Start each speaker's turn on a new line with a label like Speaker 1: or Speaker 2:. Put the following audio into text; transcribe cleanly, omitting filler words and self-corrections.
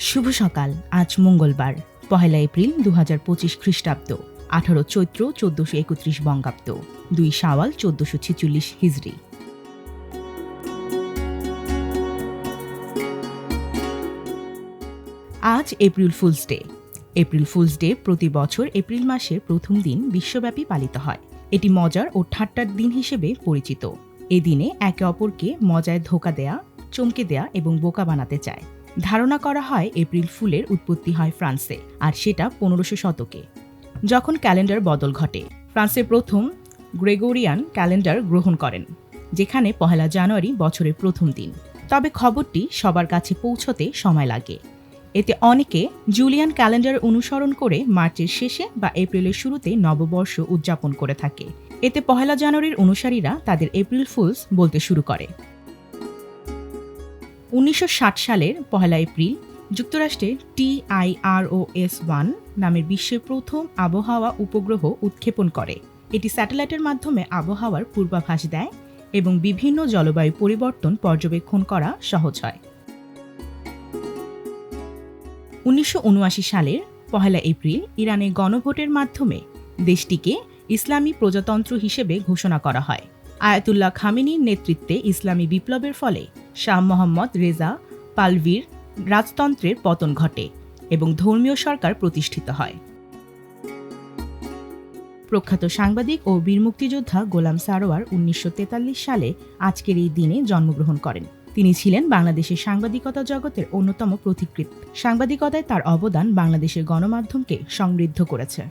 Speaker 1: শুভ সকাল। আজ মঙ্গলবার ১ এপ্রিল ২০২৫ খ্রিস্টাব্দ, ১৮ চৈত্র ১৪৩১ বঙ্গাব্দ, ২ শাওয়াল ১৪৪৬ হিজরি। আজ April fools day. April fools day প্রতি বছর এপ্রিল মাসের প্রথম দিন বিশ্বব্যাপী পালিত হয়। এটি মজার ও ঠাট্টার দিন হিসেবে পরিচিত। এ দিনে একে অপরকে মজায় ধোঁকা দেয়া, চমকে দেয়া এবং বোকা বানাতে চায়। ধারণা করা হয় এপ্রিল ফুলের উৎপত্তি হয় ফ্রান্সে, আর সেটা ১৫০০ শতকে, যখন ক্যালেন্ডার বদল ঘটে। ফ্রান্সের প্রথম গ্রেগরিয়ান ক্যালেন্ডার গ্রহণ করেন, যেখানে ১ জানুয়ারি বছরের প্রথম দিন। তবে খবরটি সবার কাছে পৌঁছতে সময় লাগে। এতে অনেকে জুলিয়ান ক্যালেন্ডার অনুসরণ করে মার্চের শেষে বা এপ্রিলের শুরুতে নববর্ষ উদযাপন করে থাকে। এতে ১ জানুয়ারির অনুসারীরা তাদের এপ্রিল ফুলস বলতে শুরু করে। ১৯৬০ সালের ১ এপ্রিল যুক্তরাষ্ট্রে TIROS-1 নামের বিশ্বের প্রথম আবহাওয়া উপগ্রহ উৎক্ষেপণ করে। এটি স্যাটেলাইটের মাধ্যমে আবহাওয়ার পূর্বাভাস দেয় এবং বিভিন্ন জলবায়ু পরিবর্তন পর্যবেক্ষণ করা সহজ হয়। ১৯৭৯ সালের ১ এপ্রিল ইরানে গণভোটের মাধ্যমে দেশটিকে ইসলামী প্রজাতন্ত্র হিসেবে ঘোষণা করা হয়। আয়াতুল্লাহ খামেনির নেতৃত্বে ইসলামী বিপ্লবের ফলে শাহ মোহাম্মদ রেজা পাহলভির রাজতন্ত্রের পতন ঘটে এবং ধর্মীয় সরকার প্রতিষ্ঠিত হয়। প্রখ্যাত সাংবাদিক ও বীর মুক্তিযোদ্ধা গোলাম সারোয়ার ১৯৪৩ সালে আজকের এই দিনে জন্মগ্রহণ করেন। তিনি ছিলেন বাংলাদেশের সাংবাদিকতা জগতের অন্যতম পথিকৃৎ। সাংবাদিকতায় তার অবদান বাংলাদেশের গণমাধ্যমকে সমৃদ্ধ করেছে।